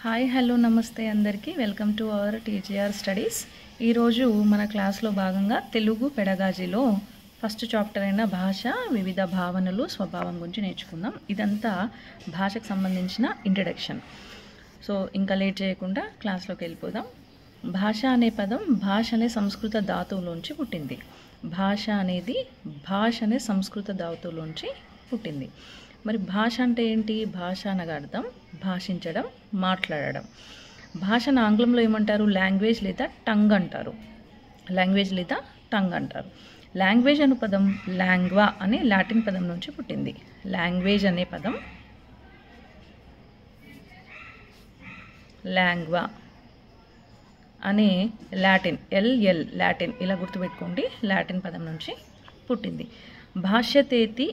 Hi hello నమస్తే అందరికీ welcome to our TGR studies. ఈరోజు మన క్లాస్లో భాగంగా తెలుగు పెడగాజీలో ఫస్ట్ చాప్టర్ అయిన భాష వివిధ భావనలు స్వభావం గురించి నేర్చుకుందాం. ఇదంతా భాషకు సంబంధించిన ఇంట్రడక్షన్. సో ఇంకా లేట్ చేయకుండా క్లాస్లోకి వెళ్ళిపోదాం. భాష అనే పదం భాష అనే సంస్కృత ధాతువులోంచి పుట్టింది. భాష అనే సంస్కృత ధాతువులోంచి పుట్టింది. మరి భాష అంటే ఏంటి? భాష అనగా అర్థం భాషించడం, మాట్లాడడం. భాషను ఆంగ్లంలో ఏమంటారు? లాంగ్వేజ్ లేదా టంగ్ అంటారు. లాంగ్వేజ్ అనే పదం లాంగ్వా అనే లాటిన్ పదం నుంచి పుట్టింది. లాంగ్వేజ్ అనే పదం లాంగ్వా అనే లాటిన్ లాటిన్ ఇలా గుర్తుపెట్టుకోండి, లాటిన్ పదం నుంచి పుట్టింది. భాష్యతేతి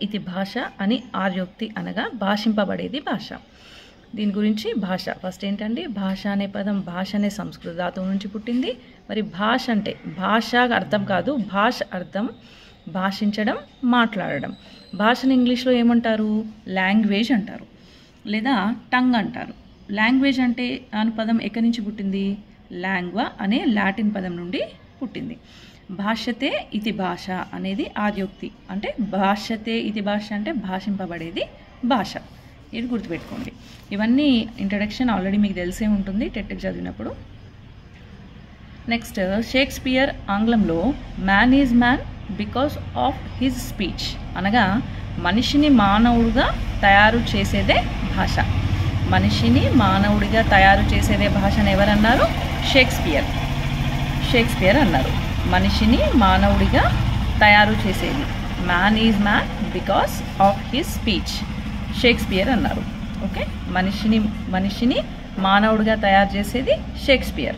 ఇతి భాష అని ఆర్యోక్తి అనగా భాషింపబడేది భాష. దీని గురించి భాష ఫస్ట్ ఏంటండి? భాష అనే పదం భాష అనే సంస్కృత ధాతువు నుంచి పుట్టింది. మరి భాష అంటే భాష అర్థం కాదు, భాష అర్థం భాషించడం, మాట్లాడడం. భాషను ఇంగ్లీష్లో ఏమంటారు? లాంగ్వేజ్ అంటారు లేదా టంగ్ అంటారు. లాంగ్వేజ్ అంటే అనే పదం ఎక్కడి నుంచి పుట్టింది? లాంగ్వా అనే లాటిన్ పదం నుండి పుట్టింది. భాష్యతే ఇతి భాష అనేది ఆద్యోక్తి. అంటే భాష్యతే ఇతి భాష అంటే భాషింపబడేది భాష. ఇది గుర్తుపెట్టుకోండి. ఇవన్నీ ఇంట్రడక్షన్ ఆల్రెడీ మీకు తెలిసే ఉంటుంది టెట్కి చదివినప్పుడు. నెక్స్ట్, షేక్స్పియర్ ఆంగ్లంలో man is man because of his speech అనగా మనిషిని మానవుడిగా తయారు చేసేదే భాష. మనిషిని మానవుడిగా తయారు చేసేదే భాషను ఎవరన్నారు? షేక్స్పియర్ అన్నారు. మనిషిని మానవుడిగా తయారు చేసేది man is man because of his speech, Shakespeare అన్నారు. ఓకే, మనిషిని మానవుడిగా తయారు చేసేది షేక్స్పియర్.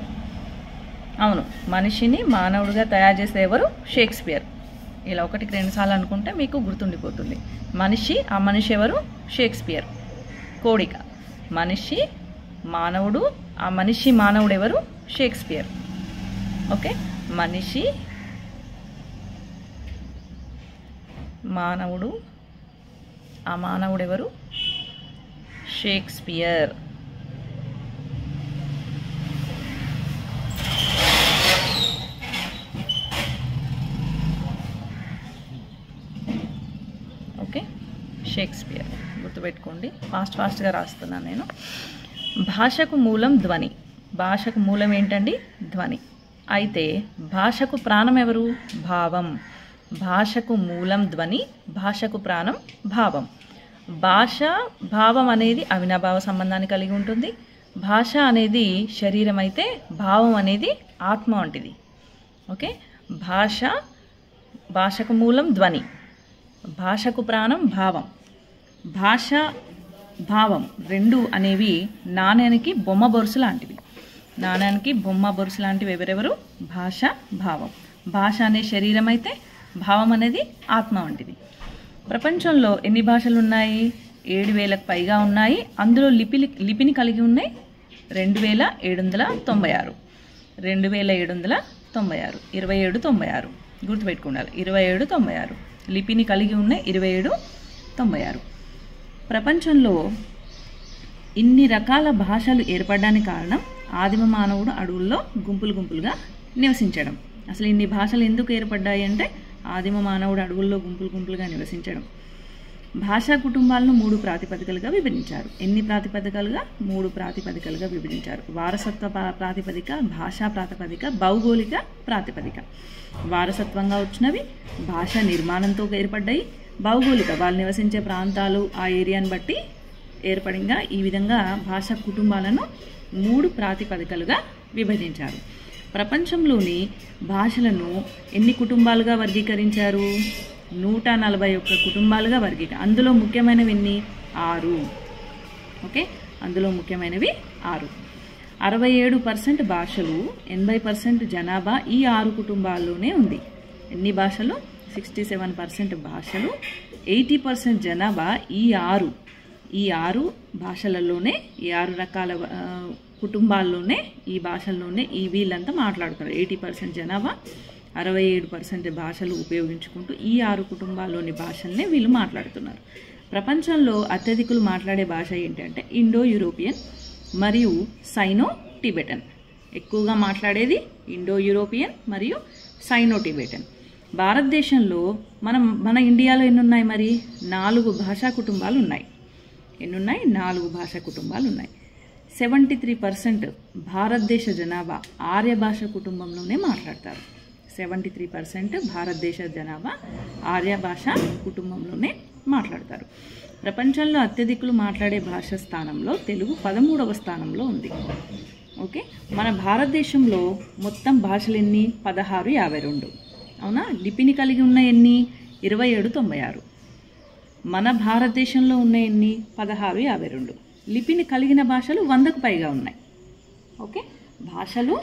అవును, మనిషిని మానవుడిగా తయారు చేసేది ఎవరు? షేక్స్పియర్. ఇలా ఒకటికి 2 సార్లు అనుకుంటే మీకు గుర్తుండిపోతుంది. ఆ మనిషి ఎవరు? షేక్స్పియర్. కోడిక మనిషి మానవుడు, ఆ మనిషి మానవుడు ఎవరు? షేక్స్పియర్. ఓకే, మనిషి మానవుడు, ఆ మానవుడు ఎవరు? షేక్స్పియర్. ఓకే, షేక్స్పియర్ గుర్తుపెట్టుకోండి. ఫాస్ట్గా రాస్తున్నాను నేను. భాషకు మూలం ధ్వని. భాషకు మూలం ఏంటండి? ధ్వని. అయితే భాషకు ప్రాణం ఎవరు? భావం. భాషకు మూలం ధ్వని, భాషకు ప్రాణం భావం. భావం అనేది అవినాభావ సంబంధాన్ని కలిగి ఉంటుంది. భాష అనేది శరీరం అయితే భావం అనేది ఆత్మ వంటిది. ఓకే, భాషకు మూలం ధ్వని, భాషకు ప్రాణం భావం. భాష భావం రెండు అనేవి నాణ్యానికి బొమ్మ బొరుసు లాంటివి. ఎవరెవరు? భాష, భావం. భాష అనే శరీరం అయితే భావం అనేది ఆత్మ వంటిది. ప్రపంచంలో ఎన్ని భాషలు ఉన్నాయి? 7,000కు పైగా ఉన్నాయి. అందులో లిపిని కలిగి ఉన్నాయి 2,796. 2796 గుర్తుపెట్టుకోండి. 2796 లిపిని కలిగి ఉన్నాయి. 2796. ప్రపంచంలో ఇన్ని రకాల భాషలు ఏర్పడడానికి కారణం ఆదిమ మానవుడు అడవుల్లో గుంపులుగా నివసించడం. అసలు ఇన్ని భాషలు ఎందుకు ఏర్పడ్డాయి అంటే ఆదిమ మానవుడు అడవుల్లో గుంపులుగా నివసించడం. భాషా కుటుంబాలను 3 ప్రాతిపదికలుగా విభజించారు. ఎన్ని ప్రాతిపదికలుగా? 3 ప్రాతిపదికలుగా విభజించారు. వారసత్వ ప్రాతిపదిక, భాషా ప్రాతిపదిక, భౌగోళిక ప్రాతిపదిక. వారసత్వంగా వచ్చినవి భాషా నిర్మాణంతో ఏర్పడ్డాయి. భౌగోళిక వాళ్ళు నివసించే ప్రాంతాలు, ఆ ఏరియాని బట్టి ఏర్పడంగా ఈ విధంగా భాషా కుటుంబాలను 3 ప్రాతిపదికలుగా విభజించారు. ప్రపంచంలోని భాషలను ఎన్ని కుటుంబాలుగా వర్గీకరించారు? 141 కుటుంబాలుగా అందులో ముఖ్యమైనవి ఎన్ని? 6. ఓకే, అందులో ముఖ్యమైనవి 6. 67% భాషలు, 80% జనాభా ఈ 6 కుటుంబాల్లోనే ఉంది. ఎన్ని భాషలు? 67% భాషలు, 80% జనాభా ఈ 6 భాషలలోనే, ఈ 6 రకాల కుటుంబాల్లోనే, ఈ భాషల్లోనే వీళ్ళంతా మాట్లాడుతారు. 80% జనాభా, 67% భాషలు ఉపయోగించుకుంటూ ఈ 6 కుటుంబాల్లోని భాషల్నే వీళ్ళు మాట్లాడుతున్నారు. ప్రపంచంలో అత్యధికులు మాట్లాడే భాష ఏంటంటే ఇండో యూరోపియన్ మరియు సైనో టిబెటన్. ఎక్కువగా మాట్లాడేది ఇండో యూరోపియన్ మరియు సైనో టిబెటన్. భారతదేశంలో మన ఇండియాలో ఎన్ని ఉన్నాయి? మరి 4 భాషా కుటుంబాలు ఉన్నాయి. ఎన్ని ఉన్నాయి? 4 భాషా కుటుంబాలు ఉన్నాయి. 73% భారతదేశ జనాభా ఆర్య భాష కుటుంబంలోనే మాట్లాడతారు. 73% భారతదేశ జనాభా ఆర్య భాష కుటుంబంలోనే మాట్లాడతారు. ప్రపంచంలో అత్యధికులు మాట్లాడే భాష స్థానంలో తెలుగు 13వ స్థానంలో ఉంది. ఓకే, మన భారతదేశంలో మొత్తం భాషలు ఎన్ని? 1652. అవునా? లిపిని కలిగి ఉన్న ఎన్ని? 2796. మన భారతదేశంలో ఉన్న ఎన్ని? 1652. లిపిని కలిగిన భాషలు 100కు పైగా ఉన్నాయి. ఓకే, భాషలు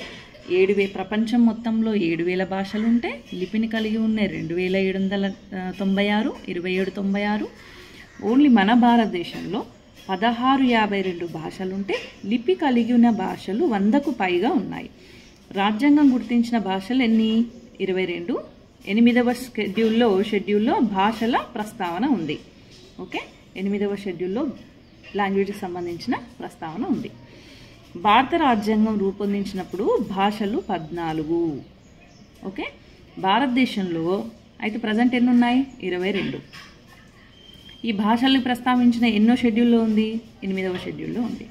7000, ప్రపంచం మొత్తంలో 7000 భాషలు ఉంటే లిపిని కలిగి ఉన్నాయి 2796, 2796. ఓన్లీ మన భారతదేశంలో 1652 భాషలుంటే లిపి కలిగిన భాషలు 100కు పైగా ఉన్నాయి. రాజ్యాంగం గుర్తించిన భాషలు ఎన్ని? 22. 8వ షెడ్యూల్లో భాషల ప్రస్తావన ఉంది. ఓకే, 8వ షెడ్యూల్లో లాంగ్వేజ్కి సంబంధించిన ప్రస్తావన ఉంది. భారత రాజ్యాంగం రూపొందించినప్పుడు భాషలు 14. ఓకే, భారతదేశంలో అయితే ప్రజెంట్ ఎన్ని ఉన్నాయి? 22. ఈ భాషల్ని ప్రస్తావించిన ఎన్నో షెడ్యూల్లో ఉంది? 8వ షెడ్యూల్లో ఉంది.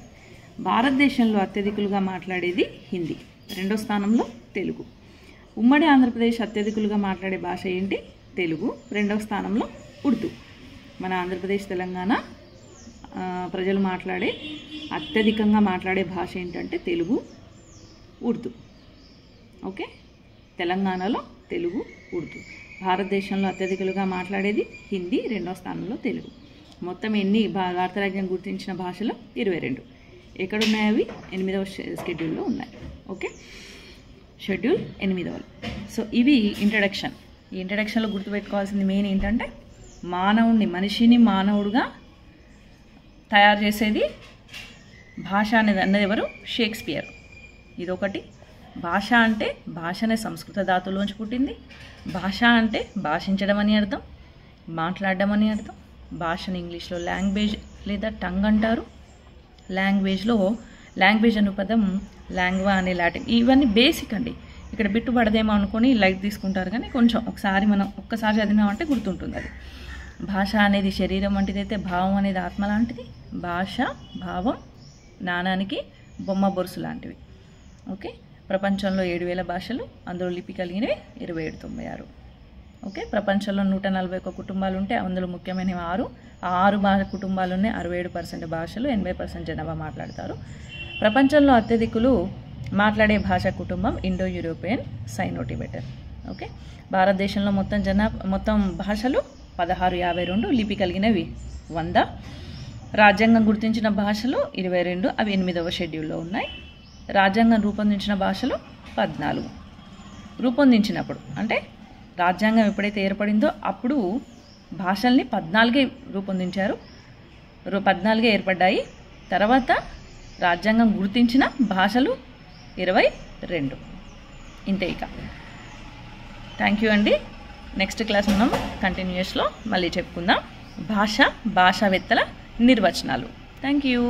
భారతదేశంలో అత్యధికులుగా మాట్లాడేది హిందీ, 2వ స్థానంలో తెలుగు. ఉమ్మడి ఆంధ్రప్రదేశ్ అత్యధికులుగా మాట్లాడే భాష ఏంటి? తెలుగు, 2వ స్థానంలో ఉర్దూ. మన ఆంధ్రప్రదేశ్ తెలంగాణ ప్రజలు అత్యధికంగా మాట్లాడే భాష ఏంటంటే తెలుగు, ఉర్దూ. ఓకే, తెలంగాణలో తెలుగు, ఉర్దూ. భారతదేశంలో అత్యధికులుగా మాట్లాడేది హిందీ, 2వ స్థానంలో తెలుగు. మొత్తం ఎన్ని భారత రాజ్యం గుర్తించిన భాషలు? 22. ఎక్కడున్నాయి అవి? 8వ షెడ్యూల్లో ఉన్నాయి. ఓకే, షెడ్యూల్ 8వ. సో ఇవి ఇంట్రడక్షన్. ఈ ఇంట్రడక్షన్లో గుర్తుపెట్టుకోవాల్సింది మెయిన్ ఏంటంటే మనిషిని మానవుడుగా తయారు చేసేది భాష అన్నది ఎవరు? షేక్స్పియర్. ఇదొకటి. భాష అంటే భాషనే సంస్కృత ధాతువులోంచి పుట్టింది. భాష అంటే భాషించడం అని అర్థం, మాట్లాడడం అని అర్థం. భాషను ఇంగ్లీష్లో లాంగ్వేజ్ లేదా టంగ్ అంటారు. లాంగ్వేజ్ అనే పదం లాంగ్వా అనే లాటిన్. ఇవన్నీ బేసిక్ అండి. ఇక్కడ బిట్టు పడదేమో అనుకొని లైట్ తీసుకుంటారు, కానీ కొంచెం ఒక్కసారి చదివినామంటే గుర్తుంటుంది అది. భాష అనేది శరీరం వంటిదైతే భావం అనేది ఆత్మ లాంటిది. భాష, భావం నాణానికి బొమ్మ బొరుసు లాంటివి. ఓకే, ప్రపంచంలో 7000 భాషలు, అందులో లిపి కలిగినవి 2796. ఓకే, ప్రపంచంలో 141 కుటుంబాలు ఉంటే అందులో ముఖ్యమైనవి 6. ఆ 6 కుటుంబాలు ఉన్నాయి. 67% భాషలు, 80% జనాభా మాట్లాడతారు. ప్రపంచంలో అత్యధికులు మాట్లాడే భాషా కుటుంబం Indo European, cyano Tibetan. Okay, భారతదేశంలో మొత్తం భాషలు 1652, లిపి కలిగినవి 100. రాజ్యాంగం గుర్తించిన భాషలు 22, అవి 8వ షెడ్యూల్లో ఉన్నాయి. రాజ్యాంగం రూపొందించిన భాషలు 14. రూపొందించినప్పుడు అంటే రాజ్యాంగం ఎప్పుడైతే ఏర్పడిందో అప్పుడు భాషల్ని 14 రూపొందించారు, 14 ఏర్పడ్డాయి. తర్వాత రాజ్యాంగం గుర్తించిన భాషలు 22. ఇంతే. ఇక థ్యాంక్ యూ అండి. నెక్స్ట్ క్లాస్ మనం కంటిన్యూస్లో మళ్ళీ చెప్పుకుందాం భాషావేత్తల నిర్వచనాలు. Thank you.